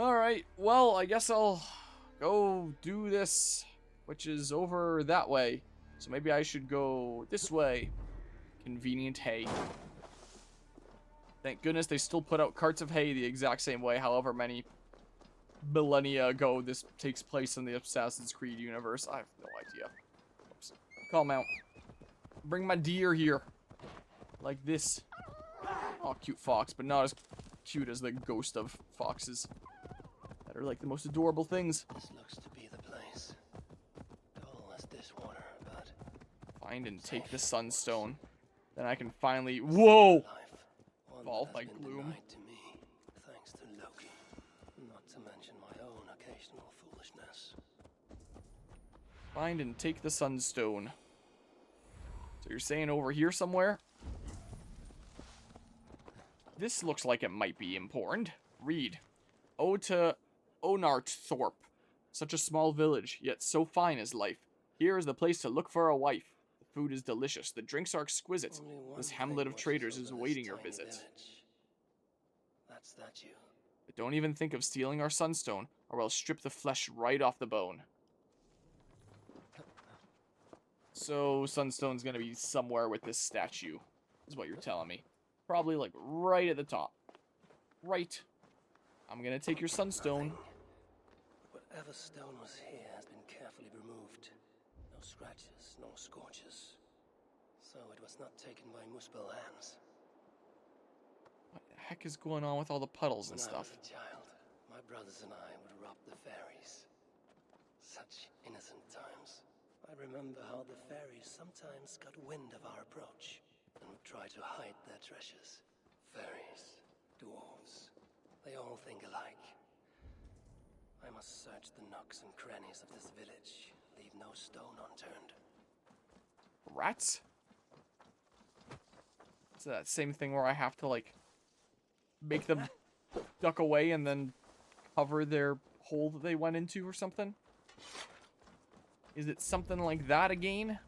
Alright, well, I guess I'll go do this, which is over that way. So maybe I should go this way. Convenient hay. Thank goodness they still put out carts of hay the exact same way, however many millennia ago this takes place in the Assassin's Creed universe. I have no idea. Oops. Calm out. Bring my deer here. Like this. Oh, cute fox, but not as cute as the ghost of foxes. That are like the most adorable things. This looks to be the place. Dull as this water, but find and take the sunstone. Then I can finally whoa! Fall by gloom. To me, thanks to Loki. Not to mention my own occasional foolishness. Find and take the sunstone. So you're saying over here somewhere? This looks like it might be important. Read. Ode to Onarthorpe. Such a small village, yet so fine is life. Here is the place to look for a wife. The food is delicious. The drinks are exquisite. This hamlet of traders is awaiting your visit. That's that you. But don't even think of stealing our sunstone, or I'll strip the flesh right off the bone. So, sunstone's gonna be somewhere with this statue, is what you're telling me. Probably, like, right at the top. Right. I'm gonna take your sunstone. Whatever stone was here has been carefully removed. No scratches, no scorches. So it was not taken by Muspel hands. What the heck is going on with all the puddles and When stuff? I was a child, my brothers and I would rob the fairies. Such innocent times. I remember how the fairies sometimes got wind of our approach and would try to hide their treasures. Fairies, dwarves, they all think alike. I must search the nooks and crannies of this village, leave no stone unturned. Rats? Is that same thing where I have to, like, make them duck away and then cover their hole that they went into or something? Is it something like that again?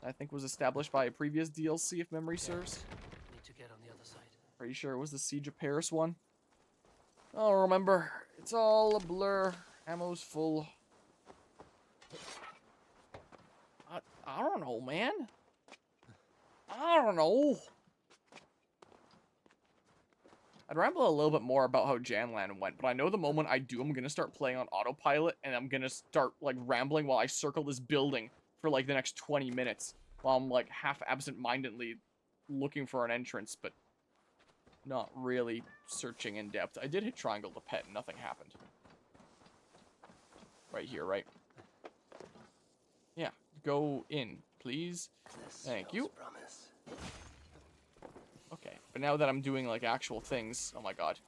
I think was established by a previous DLC, if memory serves. Need to get on the other side. Pretty sure it was the Siege of Paris one. Oh, remember, it's all a blur. Ammo's full. I don't know, man. I don't know. I'd ramble a little bit more about how JanLAN went, but I know the moment I do, I'm going to start playing on autopilot, and I'm going to start, like, rambling while I circle this building for, like, the next 20 minutes, while I'm, like, half absent-mindedly looking for an entrance, but not really searching in depth. I did hit triangle to pet, and nothing happened. Right here, right? Yeah, go in, please. Thank you. Okay, but now that I'm doing, like, actual things... Oh, my God.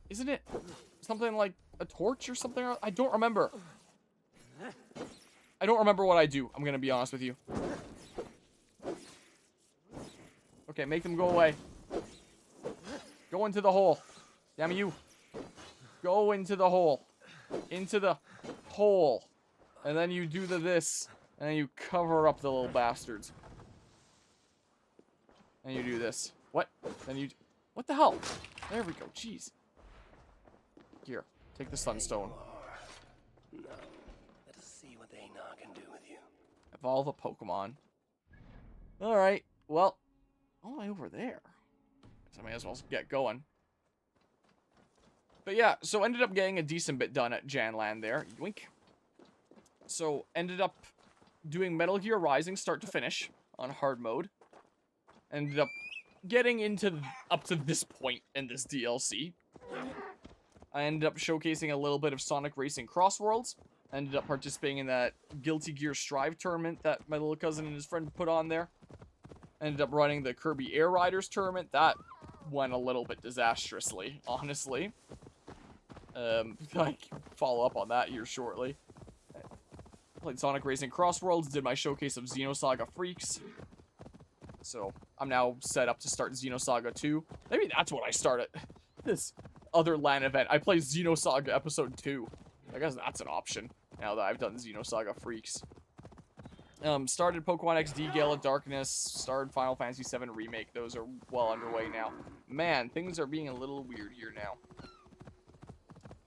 Isn't it something like a torch or something? I don't remember. I don't remember what I do. I'm gonna be honest with you. Okay, make them go away. Go into the hole. Damn you. Go into the hole. Into the hole. And then you do this. And then you cover up the little bastards. And you do this. What? Then you... What the hell? There we go. Jeez. Here. Take the sunstone. Now, let us see what Einar can do with you. Evolve a Pokemon. Alright. Well. All the way over there. So I may as well get going. But yeah, so ended up getting a decent bit done at JanLAN there. Yoink. So ended up doing Metal Gear Rising start to finish on hard mode. Ended up getting into up to this point in this DLC. I ended up showcasing a little bit of Sonic Racing Crossworlds. Ended up participating in that Guilty Gear Strive tournament that my little cousin and his friend put on there. Ended up running the Kirby Air Riders tournament. That went a little bit disastrously, honestly. I can follow up on that here shortly. Played Sonic Racing Crossworlds, did my showcase of Xenosaga Freaks. So, I'm now set up to start Xenosaga 2. Maybe that's what I start at this other LAN event. I play Xenosaga Episode 2. I guess that's an option, now that I've done Xenosaga Freaks. Started Pokemon XD, Gale of Darkness, started Final Fantasy VII Remake. Those are well underway now. Man, things are being a little weird here now.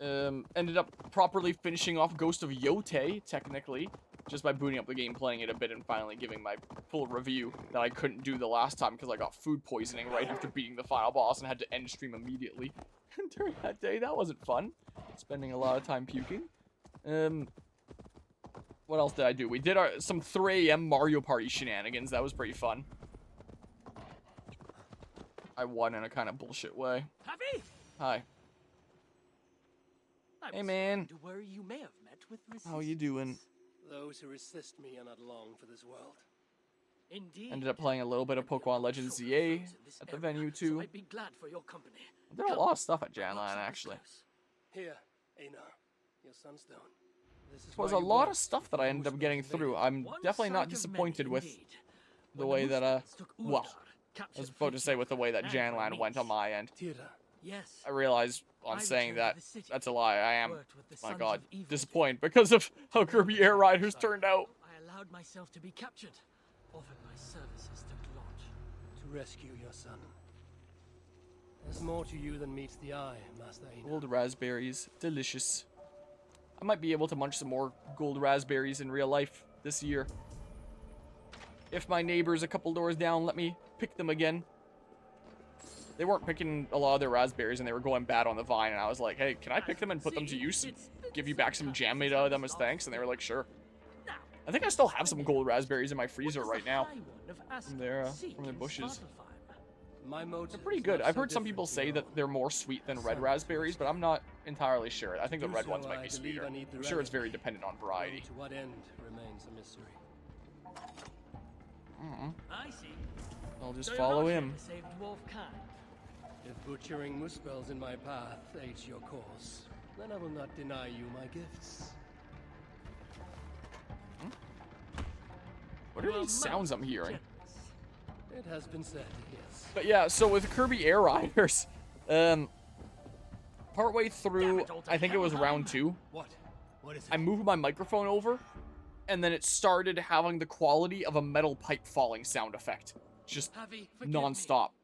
Ended up properly finishing off Ghost of Yote, technically, just by booting up the game, playing it a bit, and finally giving my full review that I couldn't do the last time because I got food poisoning right after beating the final boss and had to end stream immediately. During that day, that wasn't fun. Spending a lot of time puking. What else did I do? We did some 3 AM Mario Party shenanigans. That was pretty fun. I won in a kind of bullshit way. Happy? Hi. Hey, man. To worry you may have met with How you doing? Those who resist me are not long for this world. Indeed. Ended up playing a little bit of Pokemon Legends ZA at the venue, too. So I'd be glad for your company. There are a lot of stuff at JanLAN, actually. Here, Einar, your sunstone. This There was a lot of stuff that I ended up getting through. I'm definitely not disappointed with the way that, well, I was about to say with the way that JanLAN went on my end. Yes. I realized on saying that, that's a lie. I am, my my god, disappointed because of how Kirby Air Riders turned out. I allowed myself to be captured. Offered my services to Glot. To rescue your son. There's more to you than meets the eye, Master Einar. Gold raspberries, delicious. I might be able to munch some more gold raspberries in real life this year. If my neighbors a couple doors down let me pick them again. They weren't picking a lot of their raspberries and they were going bad on the vine, and I was like, hey, can I pick them and put them to use? Give you back some jam made out of them as thanks? And they were like, sure. I think I still have some gold raspberries in my freezer right now. From their bushes. They're pretty good. I've heard some people say that they're more sweet than red raspberries, but I'm not entirely sure. I think the red ones might be sweeter. I'm sure it's very dependent on variety. To what end remains a mystery. I see. I'll just So follow you're not here him. to save dwarf kind. If butchering muspels in my path aids your cause, then I will not deny you my gifts. What are these sounds I'm hearing? It has been said, yes. But yeah, so with Kirby Air Riders, partway through, I think it was round 2, What? What is it? I moved my microphone over, and then it started having the quality of a metal pipe falling sound effect. Just Javi, forgive me. non-stop.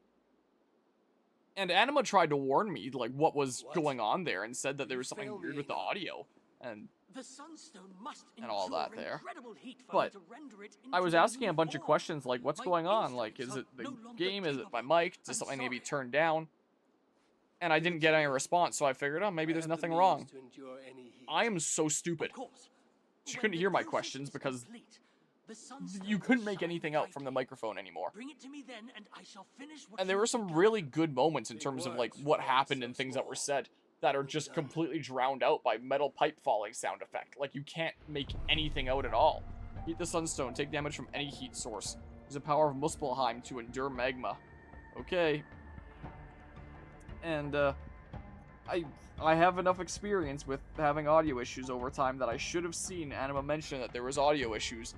And Anima tried to warn me, like, what was going on there, and said that there was something failed weird me. with the audio. And The sunstone must And all endure that there. incredible heat for But me to render it I was into asking a new bunch of form. questions, like, what's My going on? Like, is instincts it the are no longer game? Is it my capable. mic? Does I'm something maybe sorry. turn down? And I didn't get any response, so I figured, oh, maybe I there's have the nothing means wrong. to endure any heat. I am so stupid. Of course. She When couldn't the hear my process questions is because complete, the sunstone you will couldn't make shine anything out from the brightly. microphone anymore. Bring it to me then, and I shall finish what And there you were some began. really good moments in Big terms of, like, words what for happened so and things that were small. said that are just completely drowned out by metal pipe falling sound effect. Like, you can't make anything out at all. Heat the sunstone. Take damage from any heat source. Use the power of Muspelheim to endure magma. Okay. And, I have enough experience with having audio issues over time that I should have seen Anima mention that there was audio issues.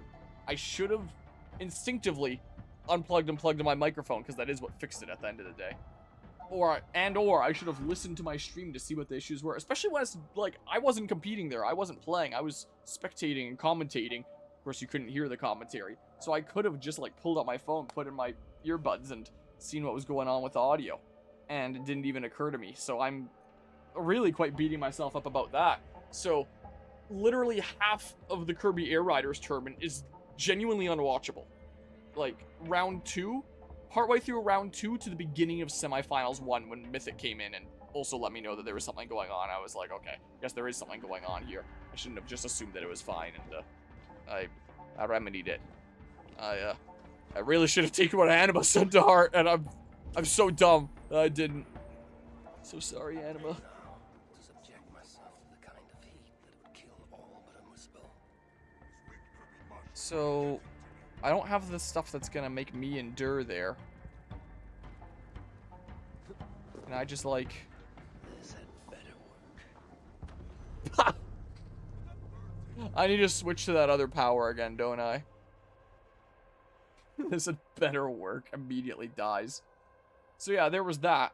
I should have instinctively unplugged and plugged in my microphone, because that is what fixed it at the end of the day. Or I should have listened to my stream to see what the issues were, especially when it's, like, I wasn't competing there, I wasn't playing, I was spectating and commentating. Of course, you couldn't hear the commentary, so I could have just, like, pulled out my phone, put in my earbuds, and seen what was going on with the audio. And it didn't even occur to me, so I'm really quite beating myself up about that. So, literally half of the Kirby Air Riders tournament is genuinely unwatchable. Like, round 2, partway through round 2 to the beginning of semifinals 1 when Mythic came in and also let me know that there was something going on. I was like, okay, guess there is something going on here. I shouldn't have just assumed that it was fine, and I remedied it. I really should have taken what Anima said to heart, and I'm so dumb that I didn't. So sorry, Anima. To subject myself to the kind of heat that would kill all but a muspel. So, I don't have the stuff that's gonna make me endure there. And I just, like... This had better work. I need to switch to that other power again, don't I? This had better work. Immediately dies. So yeah, there was that.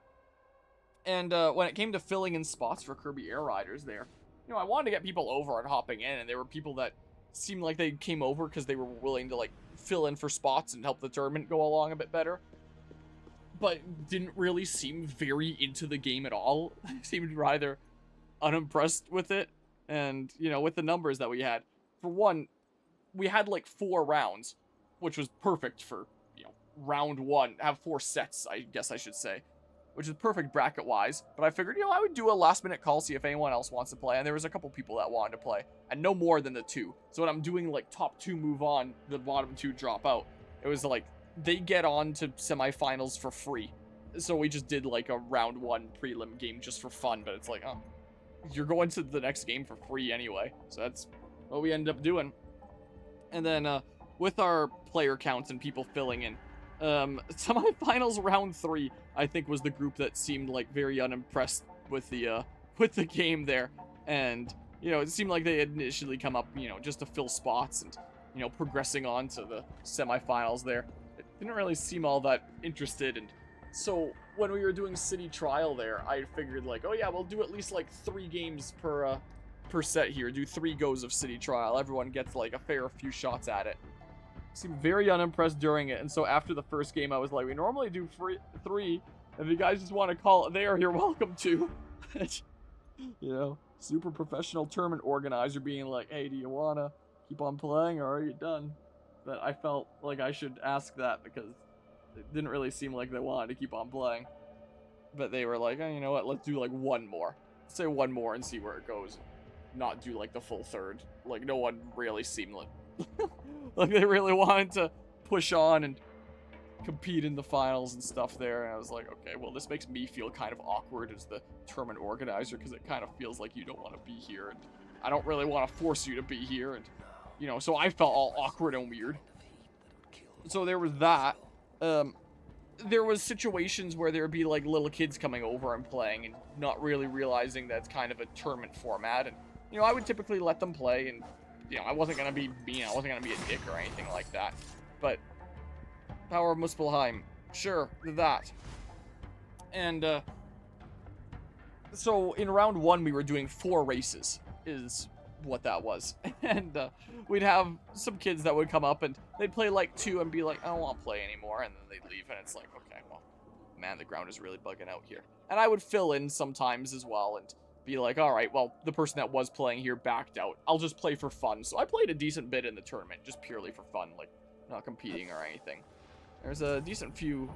And when it came to filling in spots for Kirby Air Riders there, you know, I wanted to get people over and hopping in, and there were people that seemed like they came over because they were willing to, like, fill in for spots and help the tournament go along a bit better. But didn't really seem very into the game at all. Seemed rather unimpressed with it. And, you know, with the numbers that we had. For one, we had like 4 rounds, which was perfect for, you know, round 1. Have 4 sets, I guess I should say. Which is perfect bracket-wise. But I figured, you know, I would do a last-minute call, see if anyone else wants to play. And there was a couple people that wanted to play. And no more than the 2. So when I'm doing, like, top 2 move on, the bottom 2 drop out. It was like, they get on to semifinals for free. So we just did, like, a round 1 prelim game just for fun. But it's like, oh, you're going to the next game for free anyway. So that's what we ended up doing. And then, with our player counts and people filling in, semifinals round 3, I think, was the group that seemed like very unimpressed with the game there. And, you know, it seemed like they had initially come up, you know, just to fill spots and, you know, progressing on to the semifinals there. It didn't really seem all that interested. And so when we were doing city trial there, I figured like, oh yeah, we'll do at least like 3 games per set here. Do 3 goes of city trial. Everyone gets like a fair few shots at it. Seemed very unimpressed during it, and so after the first game, I was like, we normally do 3. If you guys just want to call it there, you're welcome to. You know, super professional tournament organizer being like, hey, do you want to keep on playing, or are you done? But I felt like I should ask that because it didn't really seem like they wanted to keep on playing. But they were like, oh, you know what, let's do like 1 more. Let's say 1 more and see where it goes. Not do like the full 3rd. Like, no one really seemed like... like they really wanted to push on and compete in the finals and stuff there. And I was like, okay, well, this makes me feel kind of awkward as the tournament organizer because it kind of feels like you don't want to be here. And I don't really want to force you to be here. And, you know, so I felt all awkward and weird. So there was that. There was situations where there would be like little kids coming over and playing and not really realizing that it's kind of a tournament format. And, you know, I would typically let them play and, you know, I wasn't going to be mean, I wasn't going to be a dick or anything like that. But, Power of Muspelheim, sure, that. And, so in round 1, we were doing 4 races, is what that was. And, we'd have some kids that would come up and they'd play like 2 and be like, I don't want to play anymore. And then they'd leave and it's like, okay, well, man, the ground is really bugging out here. And I would fill in sometimes as well and be like, all right, well, the person that was playing here backed out. I'll just play for fun. So I played a decent bit in the tournament, just purely for fun, like not competing or anything. There's a decent few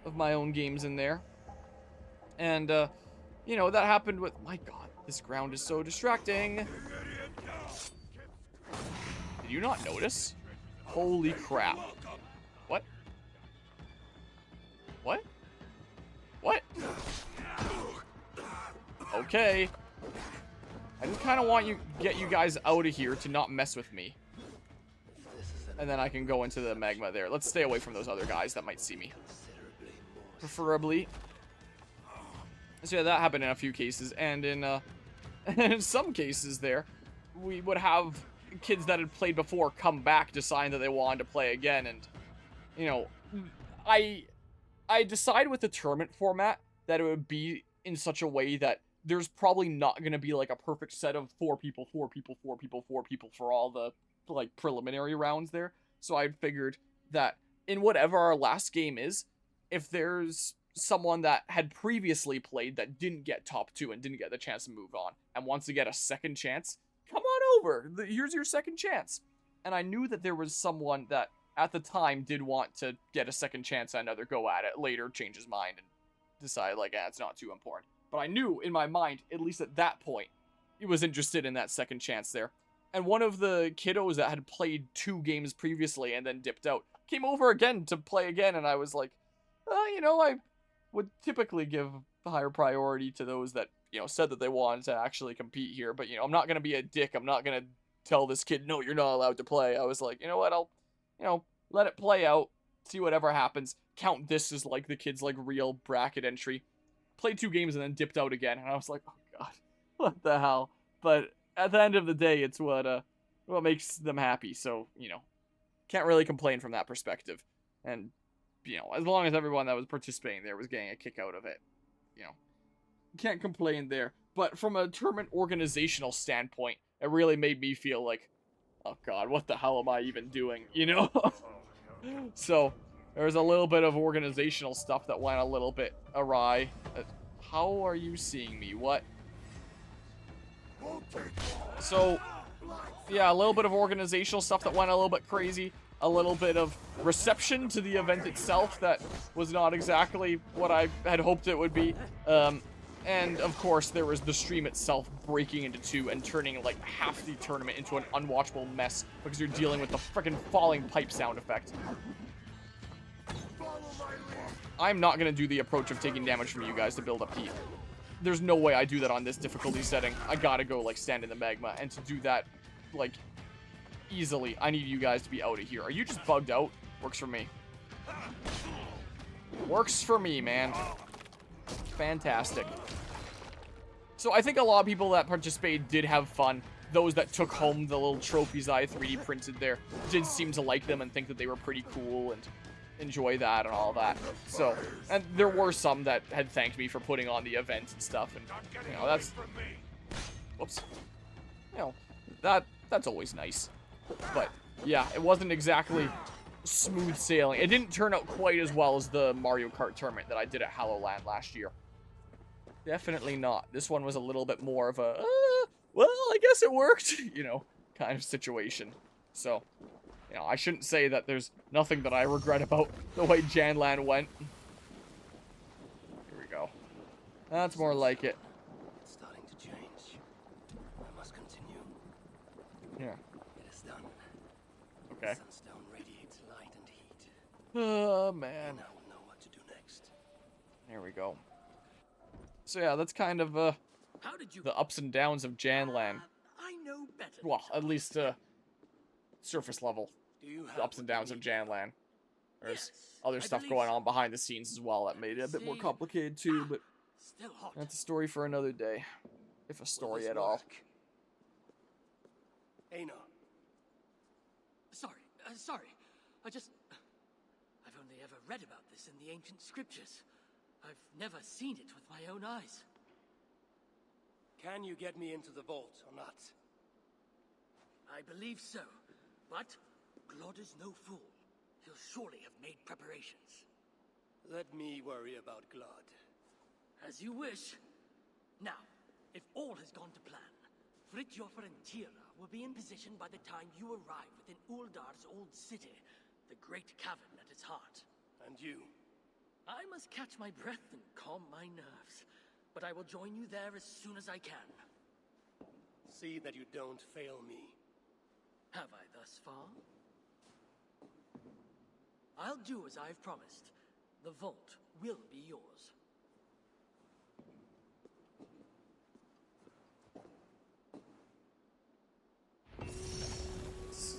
of my own games in there. And, you know, that happened with, my God, this ground is so distracting. Did you not notice? Holy crap. What? What? What? Okay. I just kind of want you get you guys out of here to not mess with me. And then I can go into the magma there. Let's stay away from those other guys that might see me. Preferably. So yeah, that happened in a few cases. And in some cases there, we would have kids that had played before come back deciding that they wanted to play again. And, you know, I decide with the tournament format that it would be in such a way that there's probably not going to be like a perfect set of 4 people for all the like preliminary rounds there. So I figured that in whatever our last game is, if there's someone that had previously played that didn't get top 2 and didn't get the chance to move on and wants to get a second chance, come on over. Here's your second chance. And I knew that there was someone that at the time did want to get a second chance at another go at it, later change his mind and decide like, it's not too important. But I knew in my mind, at least at that point, he was interested in that second chance there. And one of the kiddos that had played 2 games previously and then dipped out came over again to play again. And I was like, you know, I would typically give higher priority to those that, you know, said that they wanted to actually compete here. But, you know, I'm not going to be a dick. I'm not going to tell this kid, no, you're not allowed to play. I was like, you know what, I'll, you know, let it play out, see whatever happens. Count this as like the kid's like real bracket entry. Played 2 games and then dipped out again. And I was like, oh God, what the hell? But at the end of the day, it's what makes them happy. So, you know, can't really complain from that perspective. And, you know, as long as everyone that was participating there was getting a kick out of it, you know, can't complain there. But from a tournament organizational standpoint, it really made me feel like, oh God, what the hell am I even doing? You know? So there was a little bit of organizational stuff that went a little bit awry. How are you seeing me? What? So, yeah, a little bit of organizational stuff that went a little bit crazy. A little bit of reception to the event itself that was not exactly what I had hoped it would be. And, of course, there was the stream itself breaking into two and turning, like, half the tournament into an unwatchable mess because you're dealing with the frickin' falling pipe sound effect. I'm not going to do the approach of taking damage from you guys to build up heat. There's no way I do that on this difficulty setting. I gotta go, like, stand in the magma. And to do that, like, easily, I need you guys to be out of here. Are you just bugged out? Works for me. Works for me, man. Fantastic. So I think a lot of people that participated did have fun. Those that took home the little trophies I 3D printed there did seem to like them and think that they were pretty cool and enjoy that and all that. So, and there were some that had thanked me for putting on the event and stuff, and you know, that's, whoops, you know, that's always nice. But yeah, it wasn't exactly smooth sailing. It didn't turn out quite as well as the Mario Kart tournament that I did at JanLAN last year. Definitely not. This one was a little bit more of a, well, I guess it worked, you know, kind of situation. So, you know, I shouldn't say that there's nothing that I regret about the way JanLAN went. Here we go. That's more like it. It's starting to change. I must continue. Yeah. It is done. Okay. Sunstone radiates light and heat. Oh, man. And I will know what to do next. There we go. So yeah, that's kind of How did you... the ups and downs of JanLAN. I know better. Well, at least surface level. Do you The have ups and downs of JanLAN. There's Yes, other I stuff believe going so. on behind the scenes as well that made it a bit more See? complicated too, but Still hot. that's a story for another day. If a Will story this at all. work? Aino, Sorry. I've only ever read about this in the ancient scriptures. I've never seen it with my own eyes. can you get me into the vault or not? I believe so, but Glod is no fool. He'll surely have made preparations. Let me worry about Glod. As you wish. Now, if all has gone to plan, Fridtjof and Tira will be in position by the time you arrive within Uldar's old city, the great cavern at its heart. And you? I must catch my breath and calm my nerves, but I will join you there as soon as I can. See that you don't fail me. Have I thus far? I'll do as I've promised. The vault will be yours.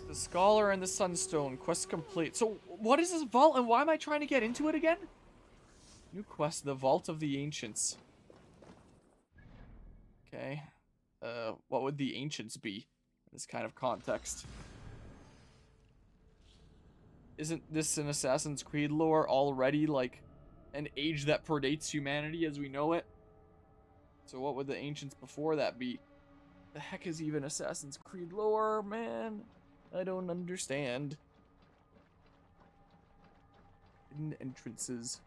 The Scholar and the Sunstone. Quest complete. So, what is this vault and why am I trying to get into it again? New quest, the Vault of the Ancients. Okay. What would the Ancients be in this kind of context? Isn't this an Assassin's Creed lore already, like, an age that predates humanity as we know it? So what would the Ancients before that be? The heck is even Assassin's Creed lore, man? I don't understand. Hidden entrances.